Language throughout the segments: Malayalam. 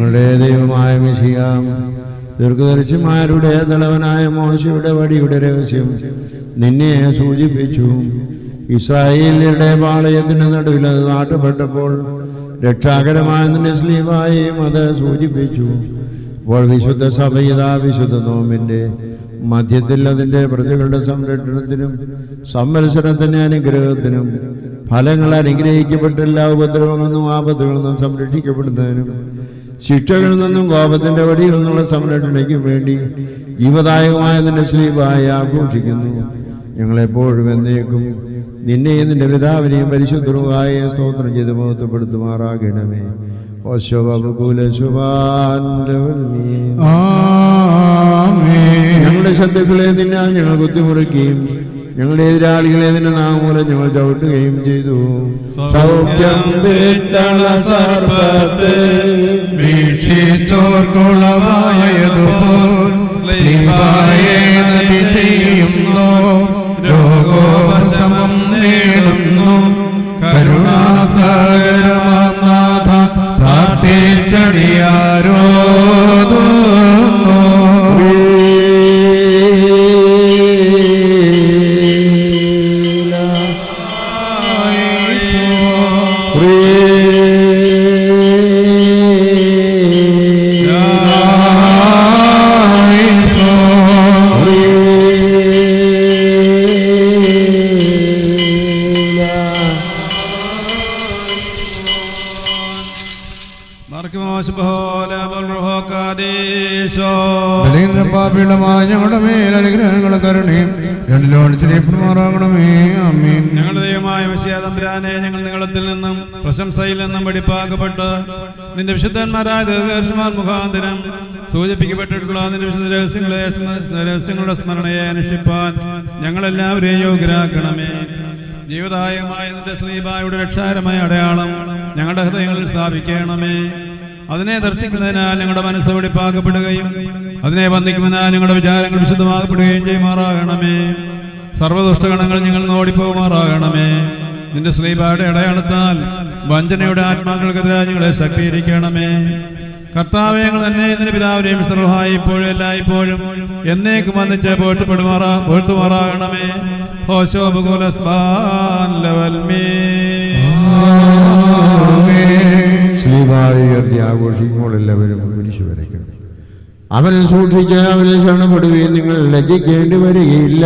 ഞങ്ങളുടെ ദൈവമായ മിശിഹ, ദീർഘദർശിമാരുടെ തലവനായ മോശയുടെ വടിയുടെ രഹസ്യം നിന്നെ സൂചിപ്പിച്ചു. ഇസ്രായേലിയുടെ പാളയത്തിന് നടുവിൽ അത് നാട്ടപ്പെട്ടപ്പോൾ രക്ഷാകരമായ നിന്റെ സ്ലീവായും അത് സൂചിപ്പിച്ചു. അപ്പോൾ വിശുദ്ധ സഭയിതാ വിശുദ്ധ നോമ്പിൻ്റെ മധ്യത്തിൽ അതിൻ്റെ പ്രജകളുടെ സംരക്ഷണത്തിനും സംവത്സരത്തിൻ്റെ അനുഗ്രഹത്തിനും ഫലങ്ങൾ അനുഗ്രഹിക്കപ്പെട്ട എല്ലാ ഉപദ്രവങ്ങളിൽ നിന്നും ആപത്തുകളിൽ നിന്നും സംരക്ഷിക്കപ്പെടുന്നതിനും ശിക്ഷകളിൽ നിന്നും കോപത്തിൻ്റെ വടിയിൽ നിന്നുള്ള സംരക്ഷണയ്ക്കും വേണ്ടി ജീവദായകമായ നിന്റെ സ്ലീവായി ആഘോഷിക്കുന്നു. ഞങ്ങളെപ്പോഴും എന്നേക്കും നിന്നെയും നിന്റെ പിതാവിനെയും പരിശുദ്ധരുമായ സ്തോത്രം ചെയ്ത് മഹത്വപ്പെടുത്തുമാറാകണമേ. ഞങ്ങളുടെ ശത്രുക്കളെ നിന്നാൽ ഞങ്ങൾ കുത്തിമുറിക്കുകയും ഞങ്ങളുടെ എതിരാളികളെ നിന്റെ നാമൂലം ഞങ്ങൾ ചവിട്ടുകയും ചെയ്തു. സൗഖ്യം രോഗോപശമം നേടുന്നു. കരുണാസാഗരമാനാഥ പ്രാർത്ഥിച്ചടിയാരോതുന്നു. ഞങ്ങളുടെ മേൽ അനുഗ്രഹങ്ങളും കരുണയും രണ്ടിലോട് ചെറിയപ്പെടുമാറാകണമേ. ആമേൻ. ഞങ്ങളുടെ ദൈവമായ മിശിഹാ തമ്പുരാനെ, ഞങ്ങൾ നിങ്ങളത്തിൽ നിന്നും പ്രശംസയിൽ നിന്നും വെടിപ്പാക്കപ്പെട്ട് നിന്റെ വിശുദ്ധന്മാരായ ദീർഘദർശിമാർ മുഖാന്തരം സൂചിപ്പിക്കപ്പെട്ടിട്ടുള്ള നിന്റെ വിശുദ്ധ രഹസ്യങ്ങളുടെ സ്മരണയെ അനുഷ്ഠിപ്പാൻ ഞങ്ങളെല്ലാവരെയും യോഗ്യരാക്കണമേ. ജീവദായകമായ നിന്റെ സ്ലീബായുടെ രക്ഷാകരമായ അടയാളം ഞങ്ങളുടെ ഹൃദയങ്ങളിൽ സ്ഥാപിക്കണമേ. അതിനെ ദർശിക്കുന്നതിനാൽ ഞങ്ങളുടെ മനസ്സ് വെടിപ്പാക്കപ്പെടുകയും അതിനെ വന്ദിക്കുന്നതിനാൽ ഞങ്ങളുടെ വിചാരങ്ങൾ വിശുദ്ധമാക്കപ്പെടുകയും ചെയ്യുമാറാകണമേ. സർവ്വദുഷ്ടഗണങ്ങൾ ഞങ്ങൾ ഓടിപ്പോകുമാറാകണമേ. നിന്റെ സ്ലീബായുടെ അടയാളത്താൽ വഞ്ചനയുടെ ആത്മാക്കൾക്കെതിരായി ഞങ്ങളെ ശക്തീകരിക്കണമേ. കർത്താവേ, ഞങ്ങൾ തന്നെ നിന്റെ പിതാവിനെയും സർവ്വഹായി ഇപ്പോഴും എല്ലായ്പ്പോഴും എന്നേക്കും വന്നിച്ച് പോഴ്ത്തുമാറാകണമേ. ഉയർത്തി ആഘോഷിക്കുമ്പോൾ എല്ലാവരും കുരിശു വരയ്ക്കണം. അവനെ സൂക്ഷിച്ച് അവനെ ശരണപ്പെടുകയും നിങ്ങൾ ലജ്ജിക്കേണ്ടി വരികയില്ല.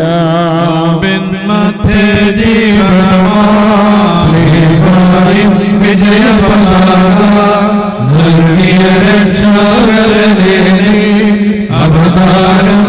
അവതാരം